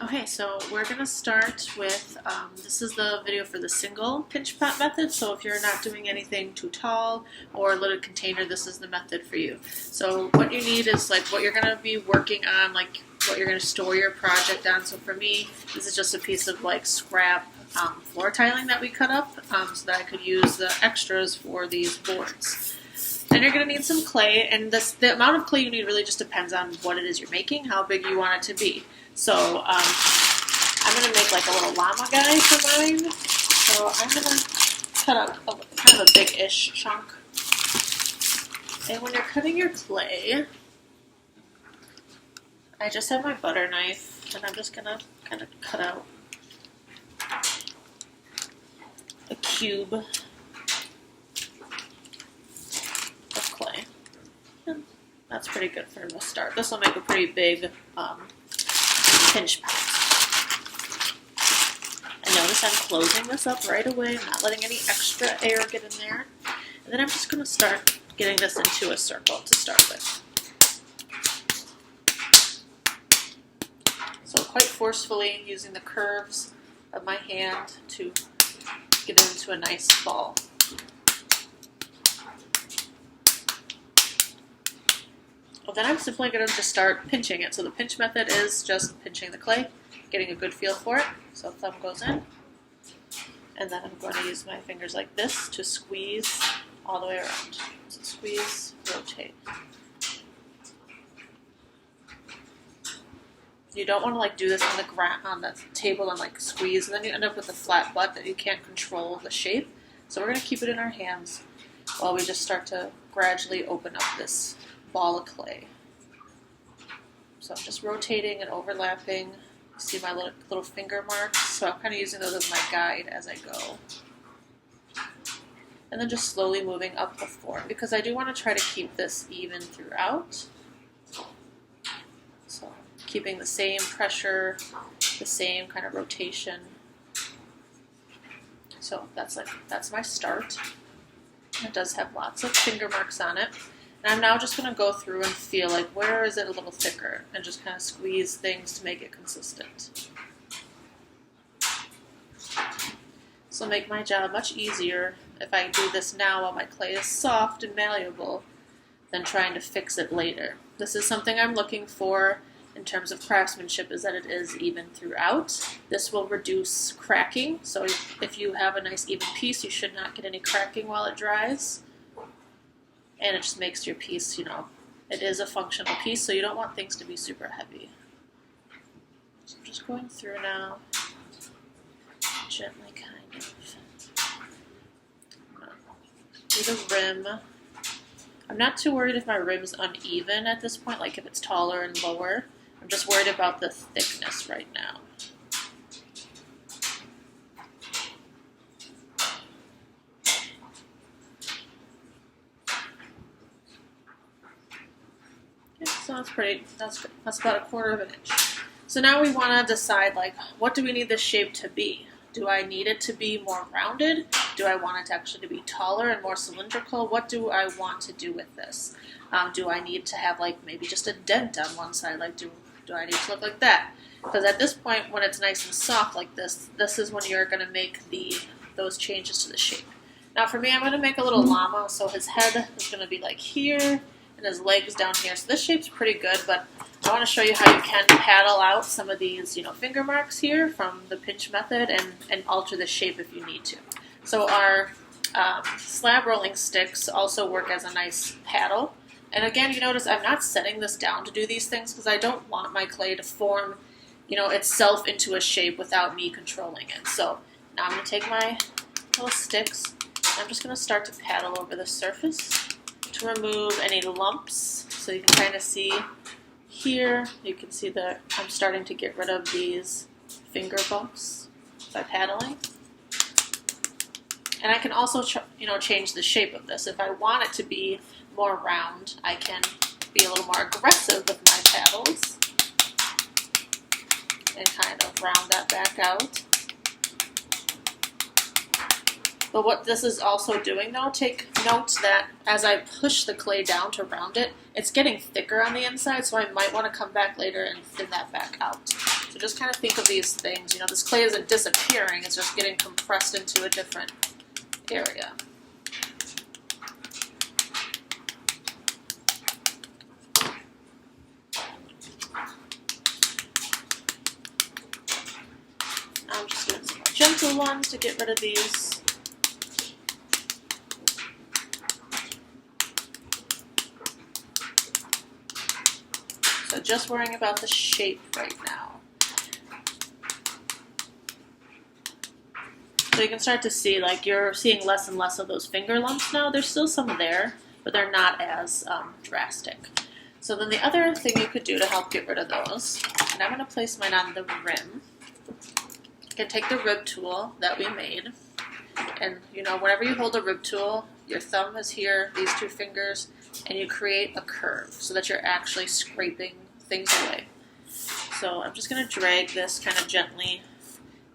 Okay, so we're going to start with, this is the video for the single pinch pot method, so if you're not doing anything too tall or a little container, this is the method for you. So what you need is like what you're going to be working on, like what you're going to store your project on. So for me, this is just a piece of like scrap floor tiling that we cut up so that I could use the extras for these boards. Then you're going to need some clay, and the amount of clay you need really just depends on what it is you're making, how big you want it to be. So I'm going to make like a little llama guy for mine. So I'm going to cut out kind of a big-ish chunk. And when you're cutting your clay, I just have my butter knife, and I'm just going to kind of cut out a cube of clay. And that's pretty good for the start. This will make a pretty big pinch pot. And notice I'm closing this up right away. I'm not letting any extra air get in there. And then I'm just going to start getting this into a circle to start with. So quite forcefully using the curves of my hand to get it into a nice ball. Well, then I'm simply going to just start pinching it. So the pinch method is just pinching the clay, getting a good feel for it. So thumb goes in, and then I'm going to use my fingers like this to squeeze all the way around. So squeeze, rotate. You don't want to like do this on the on the table and like squeeze, and then you end up with a flat butt that you can't control the shape. So we're going to keep it in our hands while we just start to gradually open up this ball of clay. So I'm just rotating and overlapping. You see my little finger marks? So I'm kind of using those as my guide as I go. And then just slowly moving up the form, because I do want to try to keep this even throughout. So keeping the same pressure, the same kind of rotation. So that's my start. It does have lots of finger marks on it. And I'm now just going to go through and feel like where is it a little thicker and just kind of squeeze things to make it consistent. This will make my job much easier if I do this now while my clay is soft and malleable than trying to fix it later. This is something I'm looking for in terms of craftsmanship, is that it is even throughout. This will reduce cracking, so if you have a nice even piece, you should not get any cracking while it dries. And it just makes your piece, you know, it is a functional piece, so you don't want things to be super heavy. So I'm just going through now, gently kind of. Do the rim. I'm not too worried if my rim's uneven at this point, like if it's taller and lower. I'm just worried about the thickness right now. So that's about 1/4 inch. So now we want to decide, like, what do we need this shape to be? Do I need it to be more rounded? Do I want it to actually be taller and more cylindrical? What do I want to do with this? Do I need to have like maybe just a dent on one side? Like do I need to look like that? Because at this point, when it's nice and soft like this, this is when you're going to make those changes to the shape. Now for me, I'm going to make a little llama, so his head is going to be like here, and his legs down here. So this shape's pretty good, but I want to show you how you can paddle out some of these, finger marks here from the pinch method and alter the shape if you need to. So our slab rolling sticks also work as a nice paddle. And again, you notice I'm not setting this down to do these things because I don't want my clay to form, itself into a shape without me controlling it. So now I'm going to take my little sticks, and I'm just going to start to paddle over the surface to remove any lumps. So you can kind of see here, you can see that I'm starting to get rid of these finger bumps by paddling. And I can also change the shape of this. If I want it to be more round, I can be a little more aggressive with my paddles and kind of round that back out. But what this is also doing, though, take note that as I push the clay down to round it, it's getting thicker on the inside, so I might want to come back later and thin that back out. So just kind of think of these things. You know, this clay isn't disappearing, it's just getting compressed into a different area. I'm just doing some more gentle ones to get rid of these. So just worrying about the shape right now. So you can start to see, like, you're seeing less and less of those finger lumps now. There's still some there, but they're not as drastic. So then the other thing you could do to help get rid of those, and I'm going to place mine on the rim. You can take the rib tool that we made, and you know, whenever you hold a rib tool, your thumb is here, these two fingers, and you create a curve so that you're actually scraping things away. So I'm just going to drag this kind of gently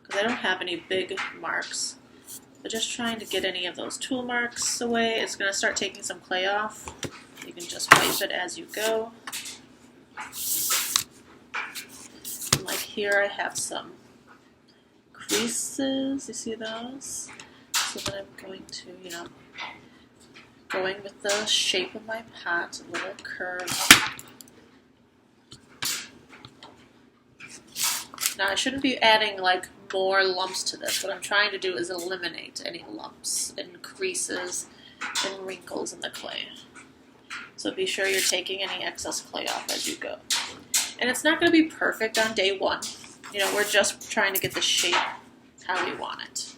because I don't have any big marks, but just trying to get any of those tool marks away. It's going to start taking some clay off. You can just wipe it as you go. And like here I have some creases, you see those? So then I'm going to, you know, going with the shape of my pot, a little curve. Now I shouldn't be adding like more lumps to this. What I'm trying to do is eliminate any lumps and creases and wrinkles in the clay. So be sure you're taking any excess clay off as you go. And it's not going to be perfect on day one. You know, we're just trying to get the shape how we want it.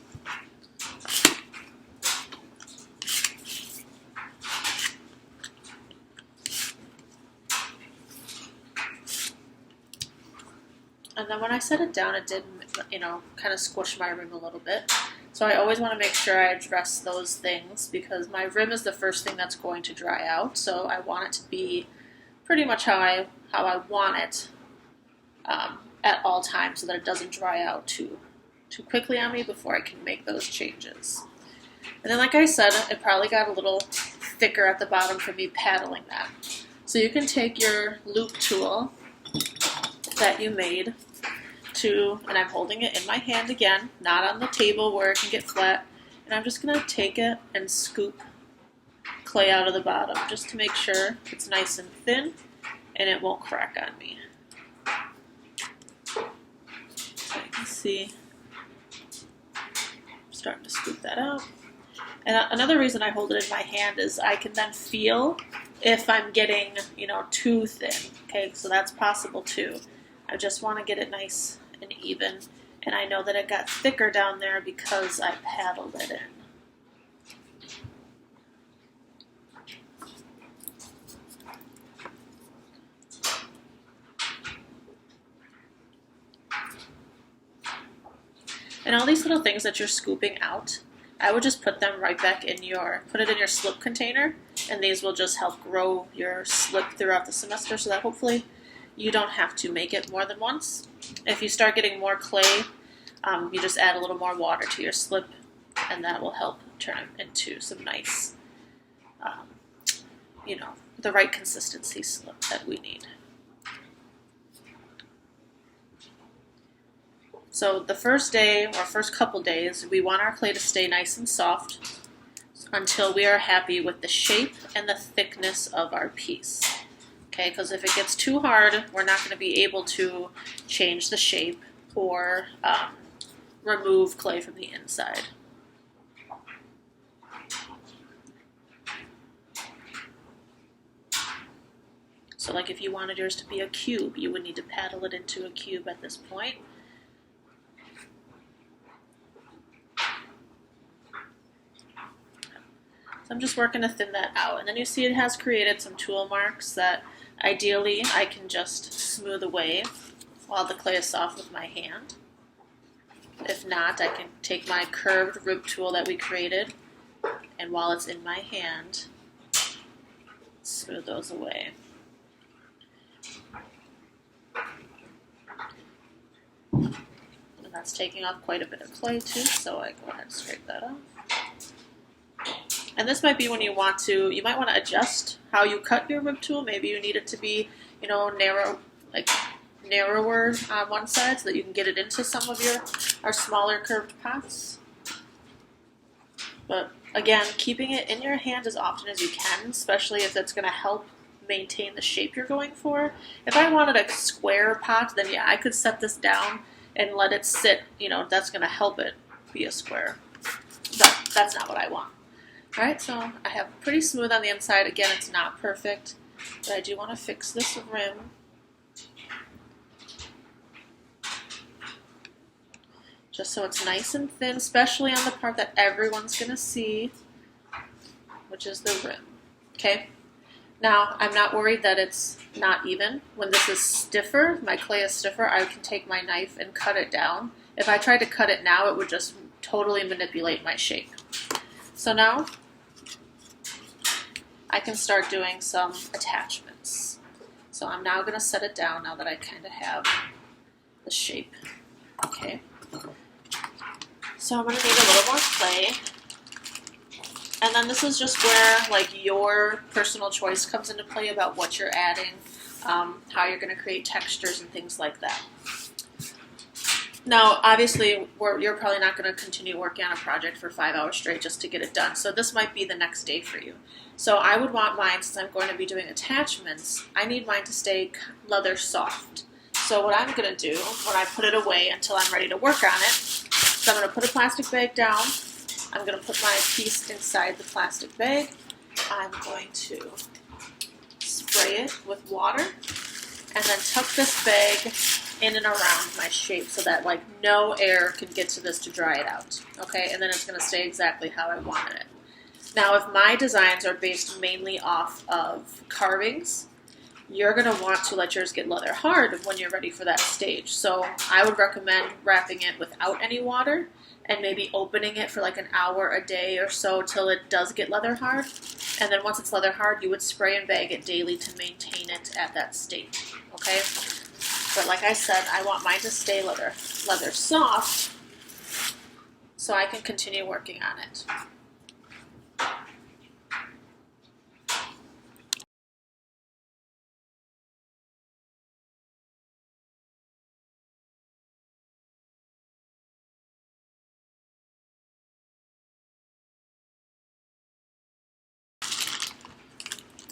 And then when I set it down, it did, you know, kind of squish my rim a little bit. So I always want to make sure I address those things because my rim is the first thing that's going to dry out. So I want it to be pretty much how I want it at all times so that it doesn't dry out too quickly on me before I can make those changes. And then like I said, it probably got a little thicker at the bottom from me paddling that. So you can take your loop tool that you made and I'm holding it in my hand again, not on the table where it can get flat, and I'm just going to take it and scoop clay out of the bottom just to make sure it's nice and thin and it won't crack on me. So you can see I'm starting to scoop that out. And another reason I hold it in my hand is I can then feel if I'm getting, you know, too thin. Okay, so that's possible too. I just want to get it nice and even, and I know that it got thicker down there because I paddled it in. And all these little things that you're scooping out, I would just put them right back in put it in your slip container, and these will just help grow your slip throughout the semester so that hopefully you don't have to make it more than once. If you start getting more clay, you just add a little more water to your slip, and that will help turn it into some nice, you know, the right consistency slip that we need. So the first day or first couple days, we want our clay to stay nice and soft until we are happy with the shape and the thickness of our piece. Okay, because if it gets too hard, we're not going to be able to change the shape or remove clay from the inside. So like if you wanted yours to be a cube, you would need to paddle it into a cube at this point. So I'm just working to thin that out. And then you see it has created some tool marks that ideally I can just smooth away while the clay is soft with my hand. If not, I can take my curved rib tool that we created, and while it's in my hand, smooth those away. And that's taking off quite a bit of clay too, so I go ahead and scrape that off. And this might be when you might want to adjust how you cut your rib tool. Maybe you need it to be, you know, narrower on one side so that you can get it into some of our smaller curved pots. But again, keeping it in your hand as often as you can, especially if it's going to help maintain the shape you're going for. If I wanted a square pot, then yeah, I could set this down and let it sit, that's going to help it be a square. But that's not what I want. All right, so I have pretty smooth on the inside. Again, it's not perfect, but I do want to fix this rim. Just so it's nice and thin, especially on the part that everyone's going to see, which is the rim. Okay? Now, I'm not worried that it's not even. When this is stiffer, my clay is stiffer, I can take my knife and cut it down. If I tried to cut it now, it would just totally manipulate my shape. So now, I can start doing some attachments. So I'm now going to set it down now that I kind of have the shape. Okay. So I'm going to need a little more clay. And then this is just where like your personal choice comes into play about what you're adding, how you're going to create textures and things like that. Now, obviously, you're probably not going to continue working on a project for 5 hours straight just to get it done. So this might be the next day for you. So I would want mine, since I'm going to be doing attachments, I need mine to stay leather soft. So what I'm going to do when I put it away until I'm ready to work on it, so I'm going to put a plastic bag down. I'm going to put my piece inside the plastic bag. I'm going to spray it with water and then tuck this bag in and around my shape so that like no air can get to this to dry it out. Okay, and then it's going to stay exactly how I wanted it. Now, if my designs are based mainly off of carvings, you're going to want to let yours get leather hard when you're ready for that stage. So I would recommend wrapping it without any water and maybe opening it for like an hour a day or so till it does get leather hard. And then once it's leather hard, you would spray and bag it daily to maintain it at that state. Okay? But like I said, I want mine to stay leather soft so I can continue working on it.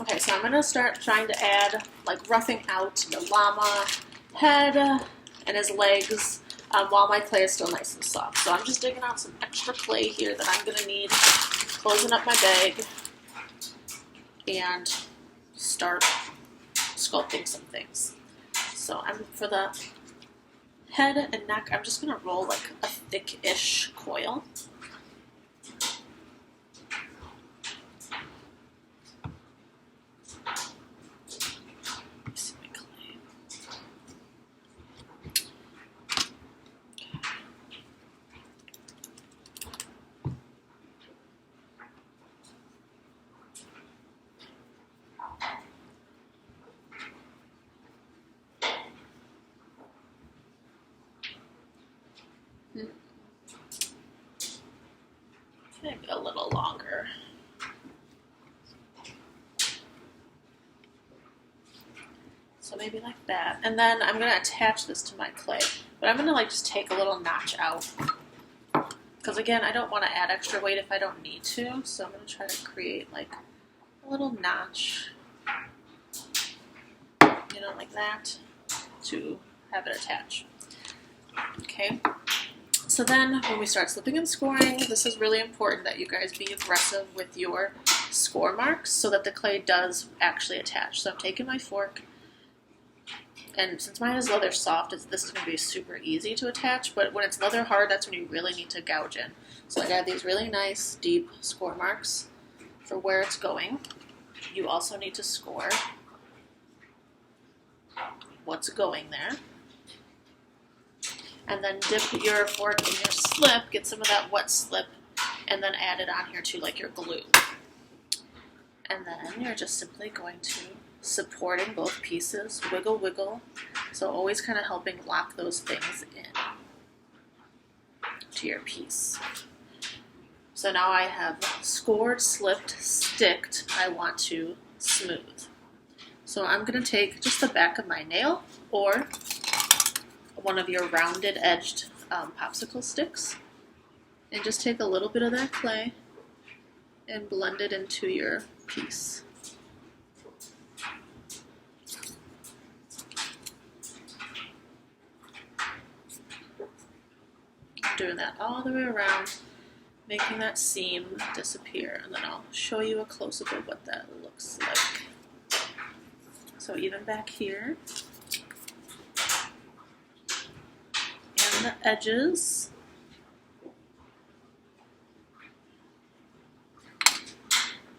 Okay, so I'm going to start trying to add, like, roughing out the llama head and his legs while my clay is still nice and soft. So I'm just digging out some extra clay here that I'm going to need, closing up my bag, and start sculpting some things. So for the head and neck, I'm just going to roll, like, a thick-ish coil. Maybe a little longer. So maybe like that. And then I'm going to attach this to my clay. But I'm going to like just take a little notch out. Because again, I don't want to add extra weight if I don't need to. So I'm going to try to create like a little notch, like that, to have it attach. Okay. So then when we start slipping and scoring, this is really important that you guys be aggressive with your score marks so that the clay does actually attach. So I'm taking my fork, and since mine is leather soft, this is going to be super easy to attach, but when it's leather hard, that's when you really need to gouge in. So I got these really nice, deep score marks for where it's going. You also need to score what's going there. And then dip your fork in your slip, get some of that wet slip, and then add it on here too, like your glue. And then you're just simply going to support in both pieces, wiggle, wiggle. So always kind of helping lock those things in to your piece. So now I have scored, slipped, sticked. I want to smooth. So I'm going to take just the back of my nail, or one of your rounded edged popsicle sticks and just take a little bit of that clay and blend it into your piece. I'm doing that all the way around, making that seam disappear, and then I'll show you a close-up of what that looks like. So even back here, and the edges.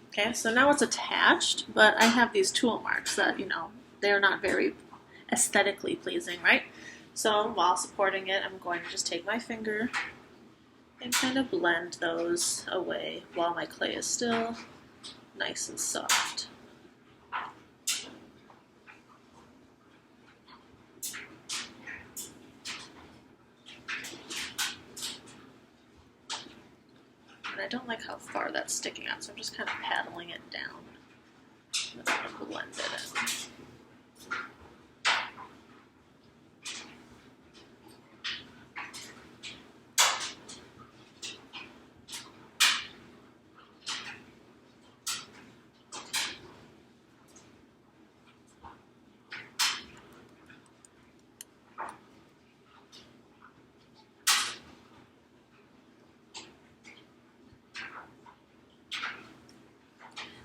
Okay, so now it's attached, but I have these tool marks that, they're not very aesthetically pleasing, right? So while supporting it, I'm going to just take my finger and kind of blend those away while my clay is still nice and soft. And I don't like how far that's sticking out, so I'm just kind of paddling it down. And then I'm going to blend it in.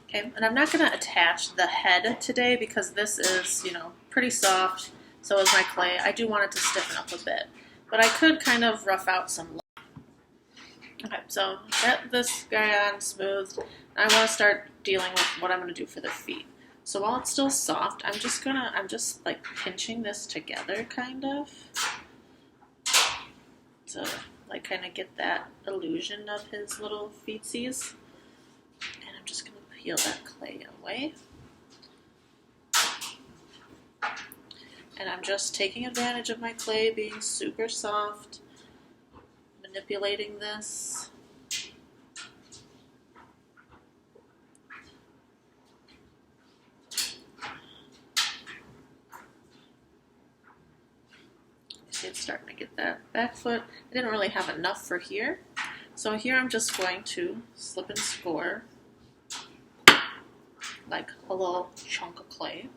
Okay, and I'm not going to attach the head today because this is, pretty soft. So is my clay. I do want it to stiffen up a bit, but I could kind of rough out some. Okay, so get this guy on smoothed. I want to start dealing with what I'm going to do for the feet. So while it's still soft, I'm just like pinching this together, kind of. So like kind of get that illusion of his little feetsies. And I'm just going to peel that clay away. And I'm just taking advantage of my clay being super soft, manipulating this. See, it's starting to get that back foot. I didn't really have enough for here. So here I'm just going to slip and score like a little chunk of clay.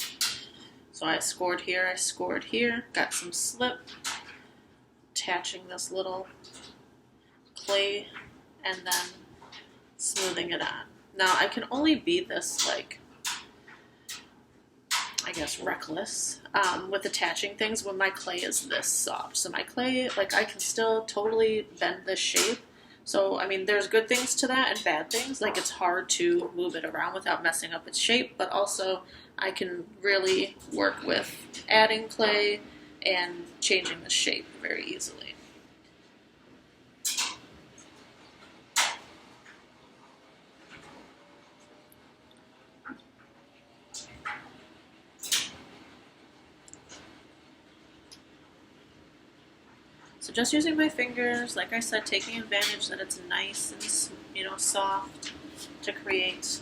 So I scored here, got some slip, attaching this little clay, and then smoothing it on. Now I can only be this, like, I guess, reckless with attaching things when my clay is this soft. So my clay, like, I can still totally bend this shape. So, I mean, there's good things to that and bad things. Like, it's hard to move it around without messing up its shape, but also I can really work with adding clay and changing the shape very easily. So just using my fingers, like I said, taking advantage that it's nice and soft to create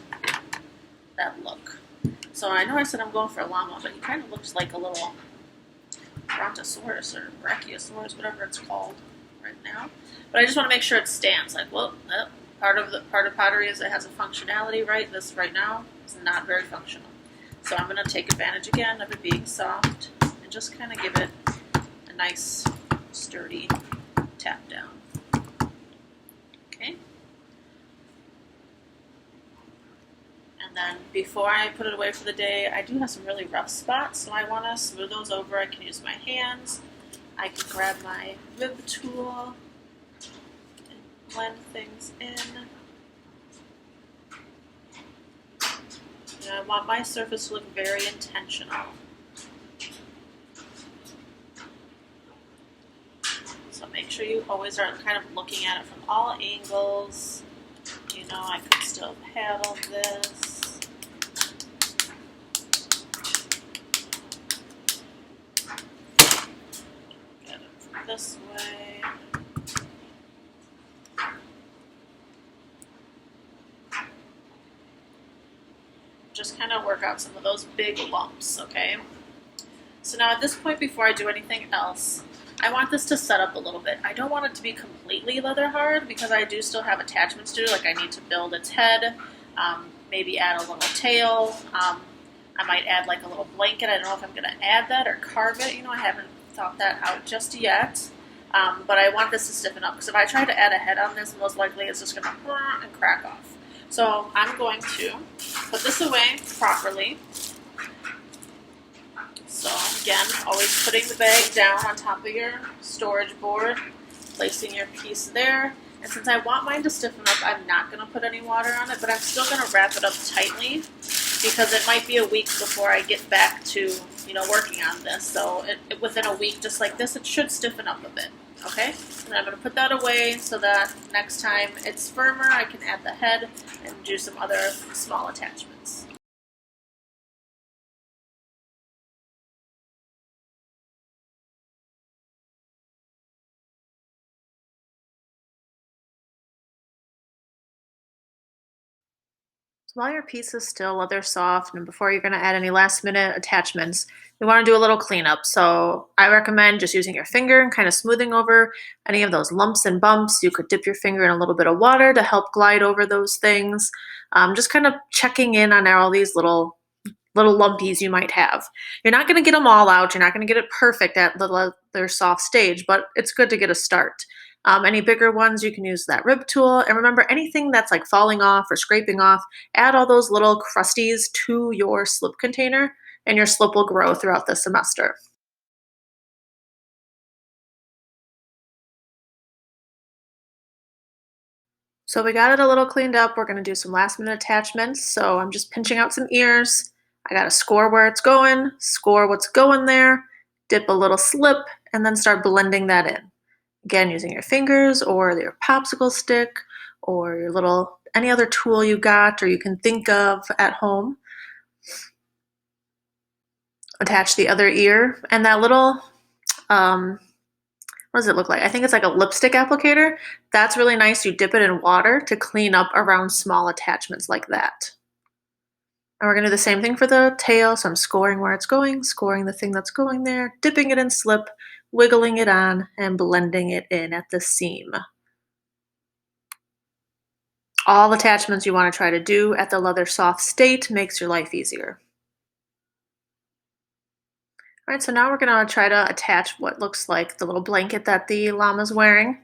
that look. So I know I said I'm going for a llama, but he kind of looks like a little brontosaurus or brachiosaurus, whatever it's called right now. But I just want to make sure it stands. Like, well, part of pottery is it has a functionality, right? This right now is not very functional. So I'm going to take advantage again of it being soft and just kind of give it a nice sturdy tap down. Okay. And then before I put it away for the day, I do have some really rough spots, so I want to smooth those over. I can use my hands. I can grab my rib tool and blend things in. And I want my surface to look very intentional. So make sure you always are kind of looking at it from all angles. I could still paddle this. Get it this way. Just kind of work out some of those big lumps, okay? So now at this point, before I do anything else, I want this to set up a little bit. I don't want it to be completely leather hard because I do still have attachments to do. Like I need to build its head, maybe add a little tail. I might add like a little blanket. I don't know if I'm going to add that or carve it. I haven't thought that out just yet. But I want this to stiffen up because if I try to add a head on this, most likely it's just going to and crack off. So I'm going to put this away properly. So again, always putting the bag down on top of your storage board, placing your piece there. And since I want mine to stiffen up, I'm not going to put any water on it, but I'm still going to wrap it up tightly because it might be a week before I get back to, working on this. So within a week, just like this, it should stiffen up a bit. Okay, and I'm going to put that away so that next time it's firmer, I can add the head and do some other small attachments. While your piece is still leather soft and before you're going to add any last minute attachments, you want to do a little cleanup. So I recommend just using your finger and kind of smoothing over any of those lumps and bumps. You could dip your finger in a little bit of water to help glide over those things. Just kind of checking in on all these little lumpies you might have. You're not going to get them all out. You're not going to get it perfect at the leather soft stage, but it's good to get a start. Any bigger ones, you can use that rib tool. And remember, anything that's like falling off or scraping off, add all those little crusties to your slip container, and your slip will grow throughout the semester. So we got it a little cleaned up. We're going to do some last minute attachments. So I'm just pinching out some ears. I got to score where it's going, score what's going there, dip a little slip, and then start blending that in. Again, using your fingers or your popsicle stick or your little, any other tool you got or you can think of at home. Attach the other ear and that little, what does it look like? I think it's like a lipstick applicator. That's really nice. You dip it in water to clean up around small attachments like that. And we're going to do the same thing for the tail. So I'm scoring where it's going, scoring the thing that's going there, dipping it in slip, wiggling it on, and blending it in at the seam. All attachments you want to try to do at the leather soft state makes your life easier. All right, so now we're going to try to attach what looks like the little blanket that the llama's wearing.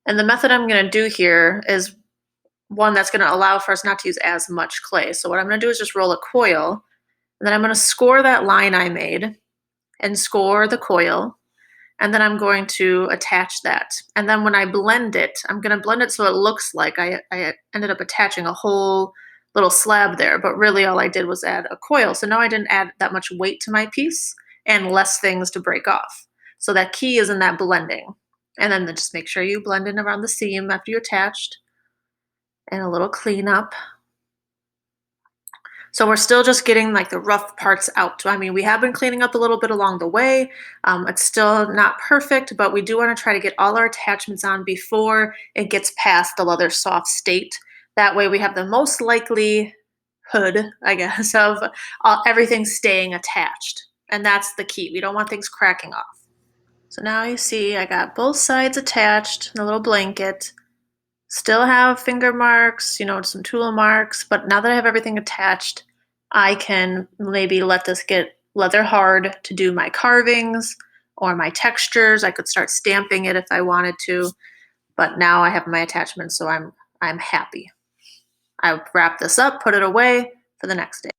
And the method I'm going to do here is one that's going to allow for us not to use as much clay. So what I'm going to do is just roll a coil, and then I'm going to score that line I made and score the coil, and then I'm going to attach that. And then when I blend it, I'm going to blend it so it looks like I ended up attaching a whole little slab there, but really all I did was add a coil. So now I didn't add that much weight to my piece and less things to break off. So that key is in that blending. And then just make sure you blend in around the seam after you attached, and a little cleanup. So we're still just getting like the rough parts out. I mean, we have been cleaning up a little bit along the way. It's still not perfect, but we do want to try to get all our attachments on before it gets past the leather soft state. That way we have the most likelihood, I guess, of everything staying attached. And that's the key. We don't want things cracking off. So now you see I got both sides attached in a little blanket. Still have finger marks, some tool marks, but now that I have everything attached, I can maybe let this get leather hard to do my carvings or my textures. I could start stamping it if I wanted to, but now I have my attachments, so I'm happy. I wrap this up, put it away for the next day.